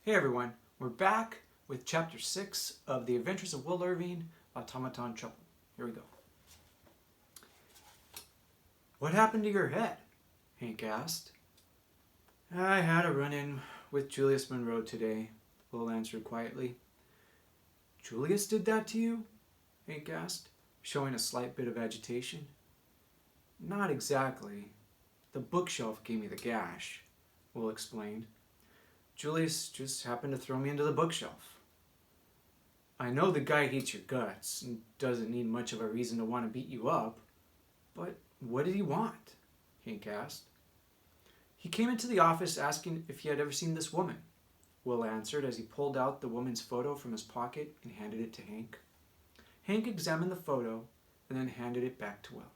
Hey everyone, we're back with Chapter 6 of The Adventures of Will Irving, Automaton Trouble. Here we go. What happened to your head? Hank asked. I had a run-in with Julius Monroe today, Will answered quietly. Julius did that to you? Hank asked, showing a slight bit of agitation. Not exactly. The bookshelf gave me the gash, Will explained. Julius just happened to throw me into the bookshelf. I know the guy hates your guts and doesn't need much of a reason to want to beat you up, but what did he want? Hank asked. He came into the office asking if he had ever seen this woman, Will answered as he pulled out the woman's photo from his pocket and handed it to Hank. Hank examined the photo and then handed it back to Will.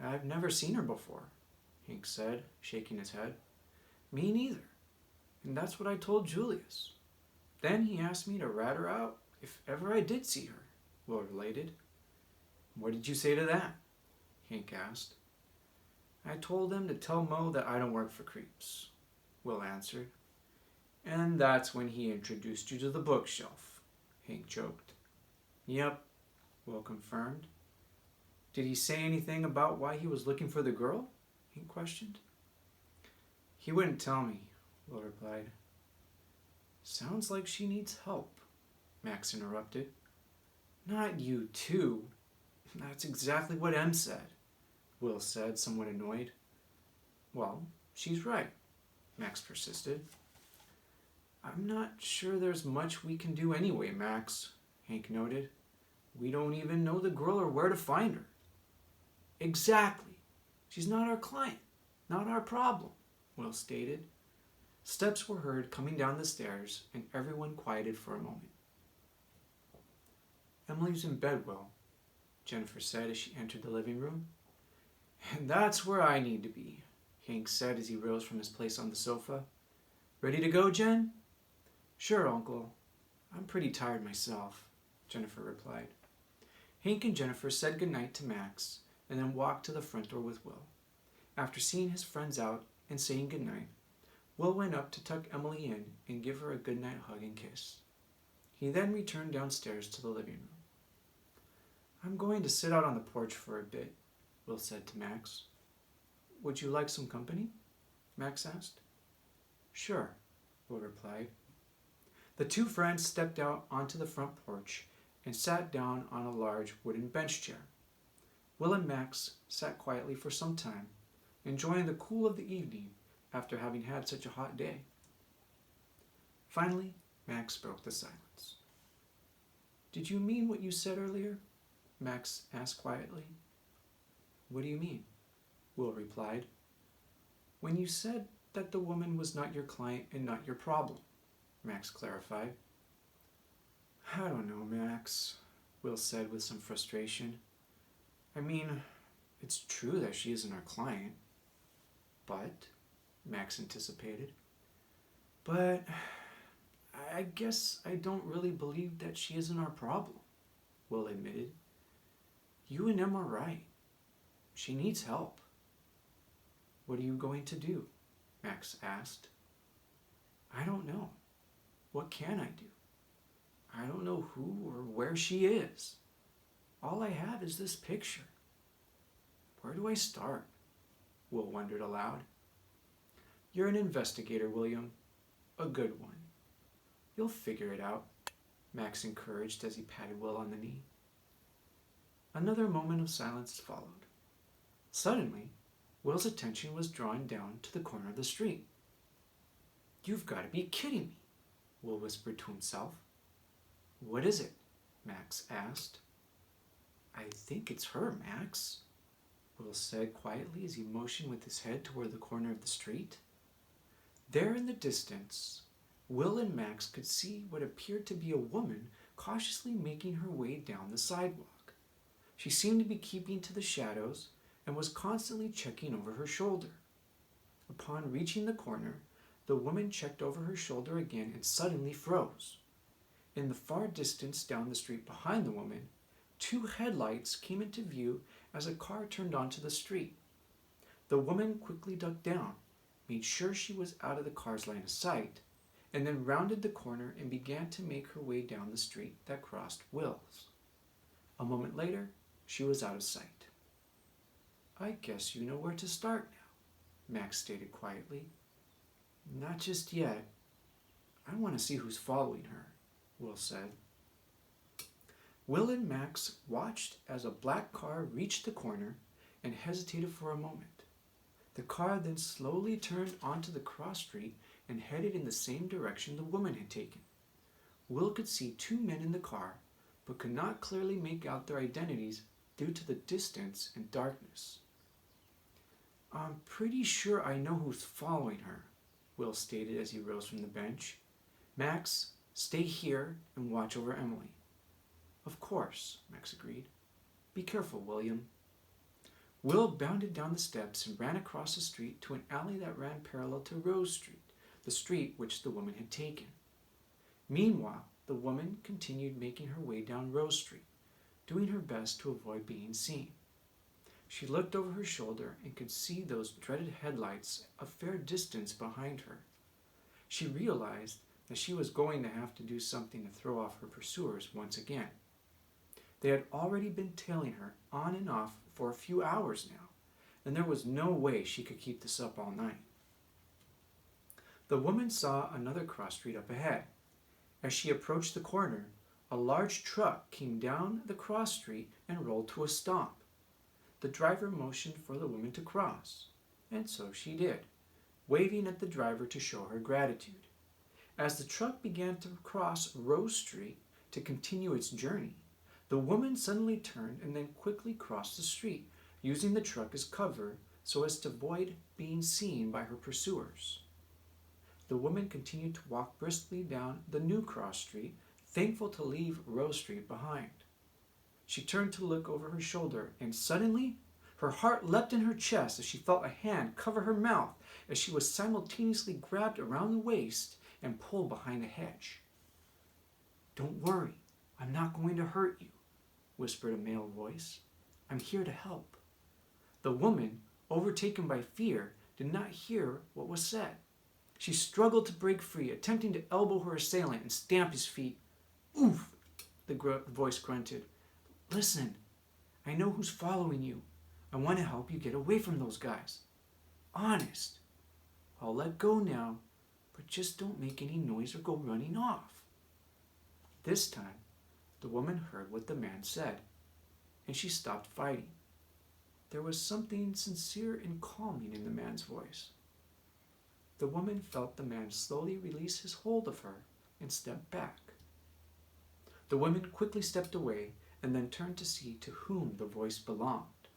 I've never seen her before, Hank said, shaking his head. Me neither. And that's what I told Julius. Then he asked me to rat her out if ever I did see her, Will related. What did you say to that? Hank asked. I told him to tell Mo that I don't work for creeps, Will answered. And that's when he introduced you to the bookshelf, Hank joked. Yep, Will confirmed. Did he say anything about why he was looking for the girl? Hank questioned. He wouldn't tell me, Will replied. Sounds like she needs help, Max interrupted. Not you, too. That's exactly what Em said, Will said, somewhat annoyed. Well, she's right, Max persisted. I'm not sure there's much we can do anyway, Max, Hank noted. We don't even know the girl or where to find her. Exactly. She's not our client, not our problem, Will stated. Steps were heard coming down the stairs, and everyone quieted for a moment. Emily's in bed, Will, Jennifer said as she entered the living room. And that's where I need to be, Hank said as he rose from his place on the sofa. Ready to go, Jen? Sure, Uncle. I'm pretty tired myself, Jennifer replied. Hank and Jennifer said goodnight to Max and then walked to the front door with Will. After seeing his friends out and saying goodnight, Will went up to tuck Emily in and give her a goodnight hug and kiss. He then returned downstairs to the living room. I'm going to sit out on the porch for a bit, Will said to Max. Would you like some company? Max asked. Sure, Will replied. The two friends stepped out onto the front porch and sat down on a large wooden bench chair. Will and Max sat quietly for some time, enjoying the cool of the evening after having had such a hot day. Finally, Max broke the silence. Did you mean what you said earlier? Max asked quietly. What do you mean? Will replied. When you said that the woman was not your client and not your problem, Max clarified. I don't know, Max, Will said with some frustration. I mean, it's true that she isn't our client. But, Max anticipated. But I guess I don't really believe that she isn't our problem, Will admitted. You and Em are right. She needs help. What are you going to do? Max asked. I don't know. What can I do? I don't know who or where she is. All I have is this picture. Where do I start? Will wondered aloud. You're an investigator, William. A good one. You'll figure it out, Max encouraged as he patted Will on the knee. Another moment of silence followed. Suddenly, Will's attention was drawn down to the corner of the street. You've got to be kidding me, Will whispered to himself. What is it? Max asked. I think it's her, Max, Will said quietly as he motioned with his head toward the corner of the street. There in the distance, Will and Max could see what appeared to be a woman cautiously making her way down the sidewalk. She seemed to be keeping to the shadows and was constantly checking over her shoulder. Upon reaching the corner, the woman checked over her shoulder again and suddenly froze. In the far distance down the street behind the woman, two headlights came into view as a car turned onto the street. The woman quickly ducked down, made sure she was out of the car's line of sight, and then rounded the corner and began to make her way down the street that crossed Will's. A moment later, she was out of sight. "I guess you know where to start now," Max stated quietly. "Not just yet. I want to see who's following her," Will said. Will and Max watched as a black car reached the corner and hesitated for a moment. The car then slowly turned onto the cross street and headed in the same direction the woman had taken. Will could see two men in the car, but could not clearly make out their identities due to the distance and darkness. "I'm pretty sure I know who's following her," Will stated as he rose from the bench. "Max, stay here and watch over Emily." "Of course," Max agreed. "Be careful, William." Will bounded down the steps and ran across the street to an alley that ran parallel to Rose Street, the street which the woman had taken. Meanwhile, the woman continued making her way down Rose Street, doing her best to avoid being seen. She looked over her shoulder and could see those dreaded headlights a fair distance behind her. She realized that she was going to have to do something to throw off her pursuers once again. They had already been tailing her on and off for a few hours now, and there was no way she could keep this up all night. The woman saw another cross street up ahead. As she approached the corner, a large truck came down the cross street and rolled to a stop. The driver motioned for the woman to cross, and so she did, waving at the driver to show her gratitude. As the truck began to cross Rose Street to continue its journey, the woman suddenly turned and then quickly crossed the street, using the truck as cover so as to avoid being seen by her pursuers. The woman continued to walk briskly down the new cross street, thankful to leave Rose Street behind. She turned to look over her shoulder, and suddenly her heart leapt in her chest as she felt a hand cover her mouth as she was simultaneously grabbed around the waist and pulled behind a hedge. "Don't worry, I'm not going to hurt you," whispered a male voice. "I'm here to help." The woman, overtaken by fear, did not hear what was said. She struggled to break free, attempting to elbow her assailant and stamp his feet. "Oof," the voice grunted. "Listen, I know who's following you. I want to help you get away from those guys. Honest. I'll let go now, but just don't make any noise or go running off." This time, the woman heard what the man said, and she stopped fighting. There was something sincere and calming in the man's voice. The woman felt the man slowly release his hold of her and step back. The woman quickly stepped away and then turned to see to whom the voice belonged.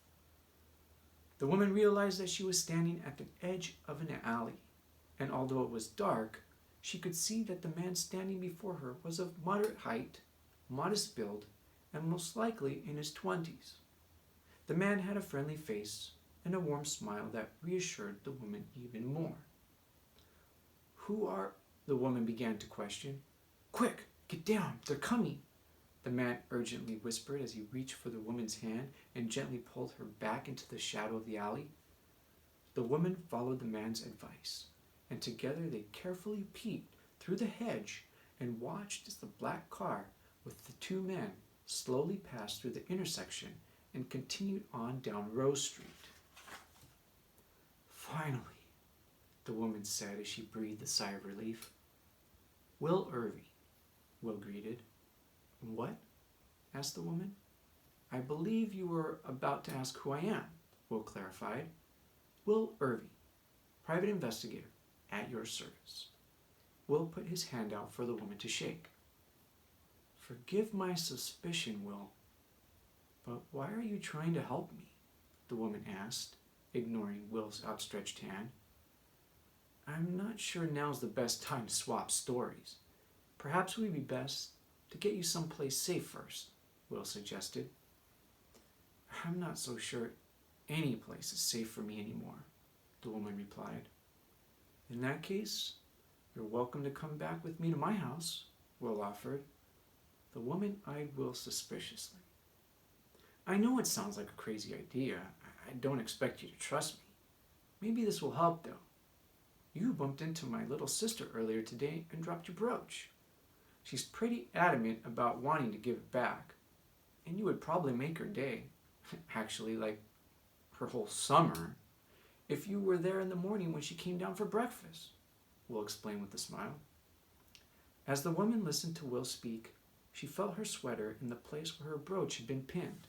The woman realized that she was standing at the edge of an alley, and although it was dark, she could see that the man standing before her was of moderate height, modest build, and most likely in his 20s. The man had a friendly face and a warm smile that reassured the woman even more. "Who are—" the woman began to question. "Quick, get down, they're coming," the man urgently whispered as he reached for the woman's hand and gently pulled her back into the shadow of the alley. The woman followed the man's advice, and together they carefully peeped through the hedge and watched as the black car with the two men slowly passed through the intersection and continued on down Rose Street. "Finally," the woman said as she breathed a sigh of relief. "Will Irving," Will greeted. "What?" asked the woman. "I believe you were about to ask who I am," Will clarified. "Will Irving, private investigator, at your service." Will put his hand out for the woman to shake. "Forgive my suspicion, Will, but why are you trying to help me?" the woman asked, ignoring Will's outstretched hand. "I'm not sure now's the best time to swap stories. Perhaps it would be best to get you someplace safe first," Will suggested. "I'm not so sure any place is safe for me anymore," the woman replied. "In that case, you're welcome to come back with me to my house," Will offered. The woman eyed Will suspiciously. "I know it sounds like a crazy idea. I don't expect you to trust me. Maybe this will help, though. You bumped into my little sister earlier today and dropped your brooch. She's pretty adamant about wanting to give it back, and you would probably make her day, actually like her whole summer, if you were there in the morning when she came down for breakfast, Will explained with a smile. As the woman listened to Will speak, she felt her sweater in the place where her brooch had been pinned.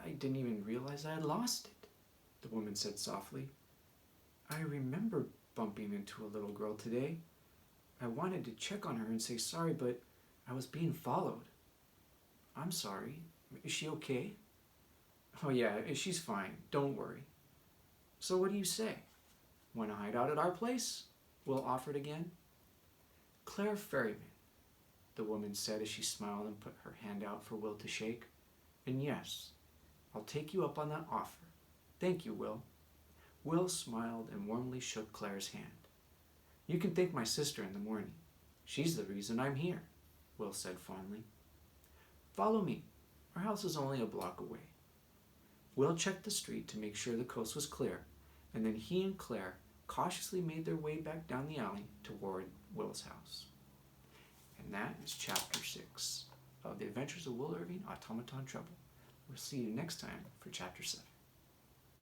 I didn't even realize I had lost it, the woman said softly. I remember bumping into a little girl today. I wanted to check on her and say sorry, but I was being followed. I'm sorry. Is she okay? Oh yeah, she's fine. Don't worry. So what do you say? Want to hide out at our place? Will offered again. Claire Ferryman, the woman said as she smiled and put her hand out for Will to shake. And yes, I'll take you up on that offer. Thank you, Will. Will smiled and warmly shook Claire's hand. You can thank my sister in the morning. She's the reason I'm here, Will said fondly. Follow me. Our house is only a block away. Will checked the street to make sure the coast was clear, and then he and Claire cautiously made their way back down the alley toward Will's house. And that is Chapter 6 of The Adventures of Will Irving, Automaton Trouble. We'll see you next time for Chapter 7.